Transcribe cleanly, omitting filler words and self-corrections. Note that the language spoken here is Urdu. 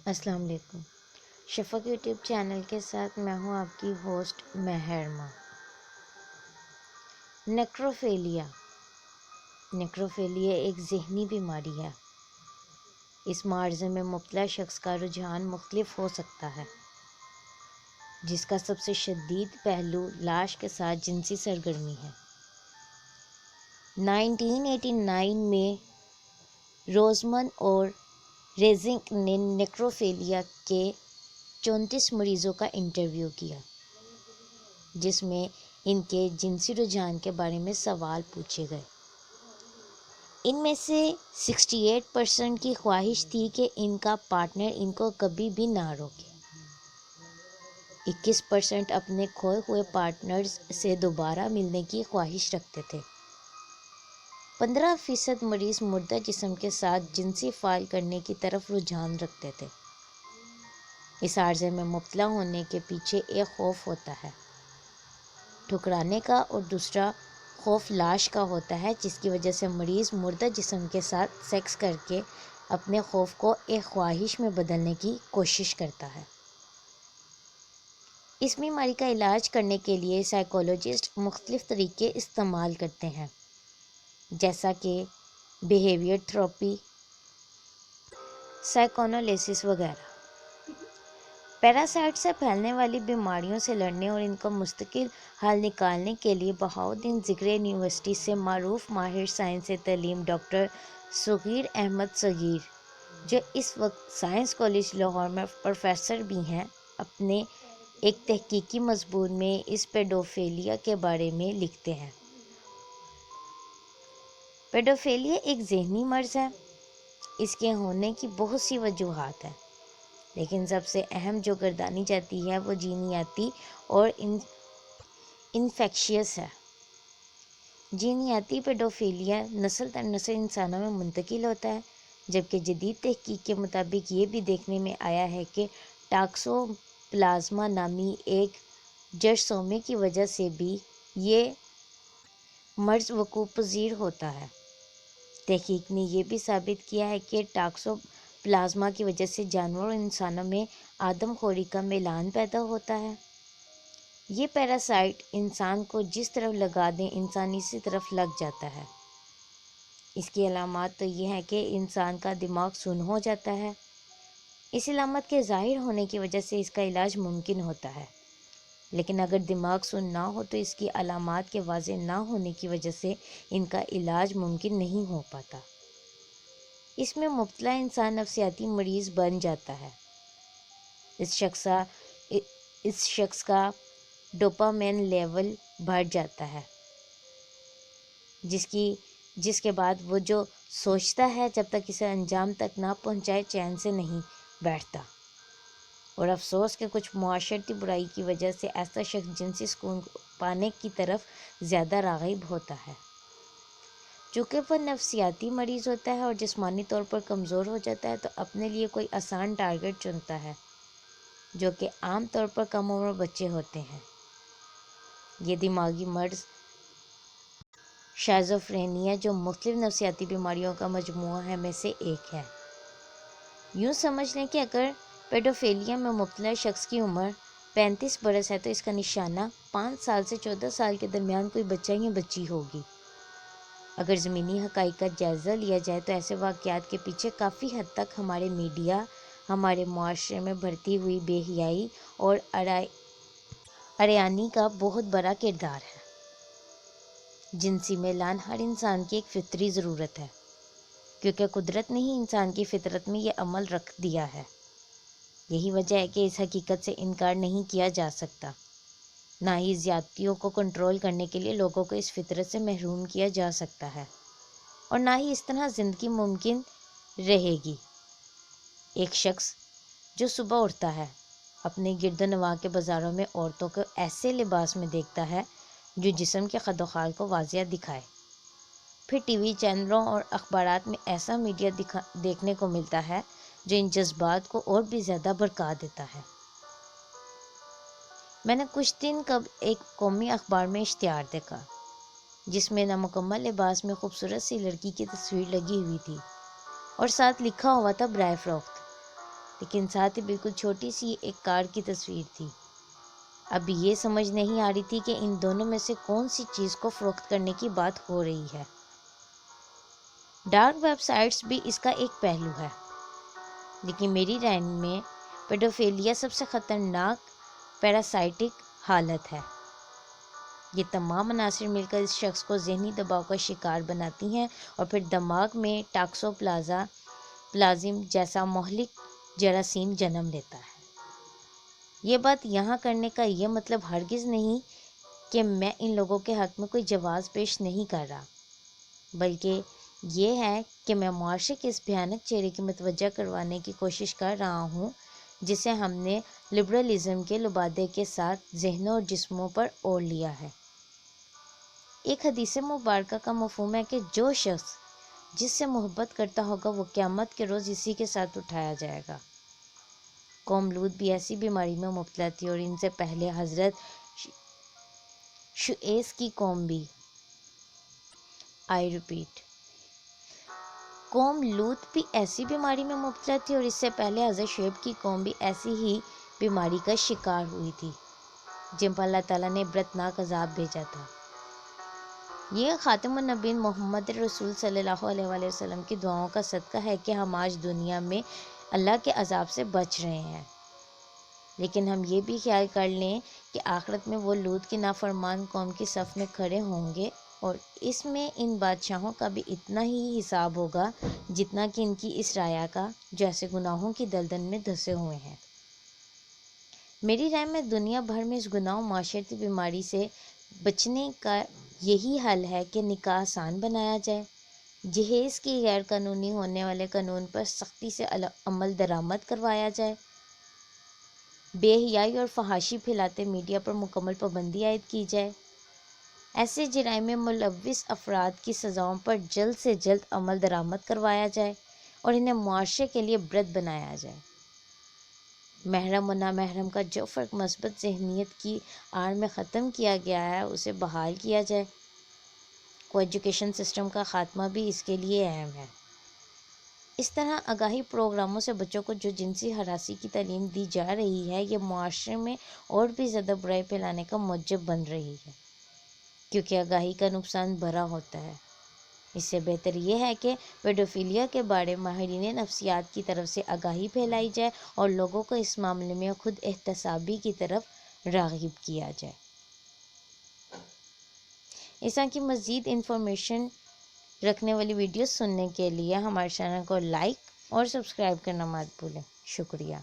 السلام علیکم۔ شفق یوٹیوب چینل کے ساتھ میں ہوں آپ کی ہوسٹ مہرما۔ نیکروفیلیا ایک ذہنی بیماری ہے۔ اس معرضے میں مبتلا شخص کا رجحان مختلف ہو سکتا ہے، جس کا سب سے شدید پہلو لاش کے ساتھ جنسی سرگرمی ہے۔ 1989 میں روزمن اور ریزنگ نے نیکروفیلیا کے 34 مریضوں کا انٹرویو کیا، جس میں ان کے جنسی رجحان کے بارے میں سوال پوچھے گئے۔ ان میں سے 68% کی خواہش تھی کہ ان کا پارٹنر ان کو کبھی بھی نہ روکے۔ 21% اپنے کھوئے ہوئے پارٹنرز سے دوبارہ ملنے کی خواہش رکھتے تھے۔ 15% مریض مردہ جسم کے ساتھ جنسی فعال کرنے کی طرف رجحان رکھتے تھے۔ اس عارضے میں مبتلا ہونے کے پیچھے ایک خوف ہوتا ہے ٹھکرانے کا، اور دوسرا خوف لاش کا ہوتا ہے، جس کی وجہ سے مریض مردہ جسم کے ساتھ سیکس کر کے اپنے خوف کو ایک خواہش میں بدلنے کی کوشش کرتا ہے۔ اس بیماری کا علاج کرنے کے لیے سائیکولوجسٹ مختلف طریقے استعمال کرتے ہیں، جیسا کہ بیہیویئر تھراپی، سائیکونالیسس وغیرہ۔ پیراسائٹ سے پھیلنے والی بیماریوں سے لڑنے اور ان کا مستقل حل نکالنے کے لیے بہاؤالدین ذکری یونیورسٹی سے معروف ماہر سائنس تعلیم ڈاکٹر صغیر احمد صغیر، جو اس وقت سائنس کالج لاہور میں پروفیسر بھی ہیں، اپنے ایک تحقیقی مضمون میں اس پیڈوفیلیا کے بارے میں لکھتے ہیں۔ پیڈوفیلیا ایک ذہنی مرض ہے۔ اس کے ہونے کی بہت سی وجوہات ہیں، لیکن سب سے اہم جو گردانی جاتی ہے وہ جینیاتی اور انفیکشیس ہے۔ جینیاتی پیڈوفیلیا نسل در نسل انسانوں میں منتقل ہوتا ہے، جبکہ جدید تحقیق کے مطابق یہ بھی دیکھنے میں آیا ہے کہ ٹاکسوپلازما نامی ایک جرثومے کی وجہ سے بھی یہ مرض وقوع پذیر ہوتا ہے۔ تحقیق نے یہ بھی ثابت کیا ہے کہ ٹاکسوپلازما کی وجہ سے جانوروں اور انسانوں میں آدم خوری کا میلان پیدا ہوتا ہے۔ یہ پیراسائٹ انسان کو جس طرف لگا دیں انسان اسی طرف لگ جاتا ہے۔ اس کی علامات تو یہ ہیں کہ انسان کا دماغ سن ہو جاتا ہے۔ اس علامت کے ظاہر ہونے کی وجہ سے اس کا علاج ممکن ہوتا ہے، لیکن اگر دماغ سن نہ ہو تو اس کی علامات کے واضح نہ ہونے کی وجہ سے ان کا علاج ممکن نہیں ہو پاتا۔ اس میں مبتلا انسان نفسیاتی مریض بن جاتا ہے۔ اس شخص کا ڈوپامین لیول بڑھ جاتا ہے، جس کے بعد وہ جو سوچتا ہے جب تک اسے انجام تک نہ پہنچائے چین سے نہیں بیٹھتا، اور افسوس کہ کچھ معاشرتی برائی کی وجہ سے ایسا شخص جنسی سکون پانے کی طرف زیادہ راغب ہوتا ہے۔ چونکہ وہ نفسیاتی مریض ہوتا ہے اور جسمانی طور پر کمزور ہو جاتا ہے، تو اپنے لیے کوئی آسان ٹارگٹ چنتا ہے، جو کہ عام طور پر کم عمر بچے ہوتے ہیں۔ یہ دماغی مرض شائزوفرینیا، جو مختلف نفسیاتی بیماریوں کا مجموعہ ہے، میں سے ایک ہے۔ یوں سمجھ لیں کہ اگر پیڈوفیلیا میں مبتلا شخص کی عمر 35 برس ہے تو اس کا نشانہ 5 سال سے 14 سال کے درمیان کوئی بچہ یا بچی ہوگی۔ اگر زمینی حقائق کا جائزہ لیا جائے تو ایسے واقعات کے پیچھے کافی حد تک ہمارے میڈیا، ہمارے معاشرے میں بڑھتی ہوئی بے حیائی اور عریانی کا بہت بڑا کردار ہے۔ جنسی میلان ہر انسان کی ایک فطری ضرورت ہے، کیونکہ قدرت نے ہی انسان کی فطرت میں یہ عمل رکھ دیا ہے۔ یہی وجہ ہے کہ اس حقیقت سے انکار نہیں کیا جا سکتا۔ نہ ہی زیادتیوں کو کنٹرول کرنے کے لیے لوگوں کو اس فطرت سے محروم کیا جا سکتا ہے، اور نہ ہی اس طرح زندگی ممکن رہے گی۔ ایک شخص جو صبح اٹھتا ہے، اپنے گرد و نواح کے بازاروں میں عورتوں کو ایسے لباس میں دیکھتا ہے جو جسم کے خد و خال کو واضح دکھائے، پھر ٹی وی چینلوں اور اخبارات میں ایسا میڈیا دیکھنے کو ملتا ہے جو ان جذبات کو اور بھی زیادہ بھڑکا دیتا ہے۔ میں نے کچھ دن قبل ایک قومی اخبار میں اشتہار دیکھا، جس میں نامکمل لباس میں خوبصورت سی لڑکی کی تصویر لگی ہوئی تھی، اور ساتھ لکھا ہوا تھا برائے فروخت۔ لیکن ساتھ ہی بالکل چھوٹی سی ایک کار کی تصویر تھی۔ اب یہ سمجھ نہیں آ رہی تھی کہ ان دونوں میں سے کون سی چیز کو فروخت کرنے کی بات ہو رہی ہے۔ ڈارک ویب سائٹس بھی اس کا ایک پہلو ہے، لیکن میری رائے میں پیڈوفیلیا سب سے خطرناک پیراسائٹک حالت ہے۔ یہ تمام عناصر مل کر اس شخص کو ذہنی دباؤ کا شکار بناتی ہیں اور پھر دماغ میں پلازم جیسا مہلک جراثیم جنم لیتا ہے۔ یہ بات یہاں کرنے کا یہ مطلب ہرگز نہیں کہ میں ان لوگوں کے حق میں کوئی جواز پیش نہیں کر رہا، بلکہ یہ ہے کہ میں معاشرے کے اس بھیانک چہرے کی متوجہ کروانے کی کوشش کر رہا ہوں جسے ہم نے لبرلزم کے لبادے کے ساتھ ذہنوں اور جسموں پر اوڑھ لیا ہے۔ ایک حدیث مبارکہ کا مفہوم ہے کہ جو شخص جس سے محبت کرتا ہوگا وہ قیامت کے روز اسی کے ساتھ اٹھایا جائے گا۔ قوم لوط بھی ایسی بیماری میں مبتلا تھی اور ان سے پہلے حضرت شعیب کی قوم بھی۔ قوم لوط بھی ایسی بیماری میں مبتلا تھی اور اس سے پہلے حضرت شعیب کی قوم بھی ایسی ہی بیماری کا شکار ہوئی تھی، جن پر اللہ تعالیٰ نے عبرتناک عذاب بھیجا تھا۔ یہ خاتم النبیین محمد رسول صلی اللہ علیہ وآلہ وسلم کی دعاؤں کا صدقہ ہے کہ ہم آج دنیا میں اللہ کے عذاب سے بچ رہے ہیں، لیکن ہم یہ بھی خیال کر لیں کہ آخرت میں وہ لوط کی نافرمان قوم کی صف میں کھڑے ہوں گے اور اس میں ان بادشاہوں کا بھی اتنا ہی حساب ہوگا جتنا کہ ان کی اس رعایا کا جو ایسے گناہوں کی دلدل میں دھسے ہوئے ہیں۔ میری رائے میں دنیا بھر میں اس گناہ و معاشرتی بیماری سے بچنے کا یہی حل ہے کہ نکاح آسان بنایا جائے، جہیز کی غیر قانونی ہونے والے قانون پر سختی سے عمل درآمد کروایا جائے، بے حیائی اور فحاشی پھیلاتے میڈیا پر مکمل پابندی عائد کی جائے، ایسے جرائم میں ملوث افراد کی سزاؤں پر جلد سے جلد عمل درآمد کروایا جائے اور انہیں معاشرے کے لیے عبرت بنایا جائے۔ محرم و نامحرم کا جو فرق مثبت ذہنیت کی آڑ میں ختم کیا گیا ہے اسے بحال کیا جائے۔ کو ایجوکیشن سسٹم کا خاتمہ بھی اس کے لیے اہم ہے۔ اس طرح آگاہی پروگراموں سے بچوں کو جو جنسی ہراسانی کی تعلیم دی جا رہی ہے یہ معاشرے میں اور بھی زیادہ برائی پھیلانے کا موجب بن رہی ہے، کیونکہ آگاہی کا نقصان بڑا ہوتا ہے۔ اس سے بہتر یہ ہے کہ پیڈوفیلیا کے بارے ماہرین نفسیات کی طرف سے آگاہی پھیلائی جائے اور لوگوں کو اس معاملے میں خود احتسابی کی طرف راغب کیا جائے۔ اس طرح کی مزید انفارمیشن رکھنے والی ویڈیوز سننے کے لیے ہمارے چینل کو لائک اور سبسکرائب کرنا مت بھولیں۔ شکریہ۔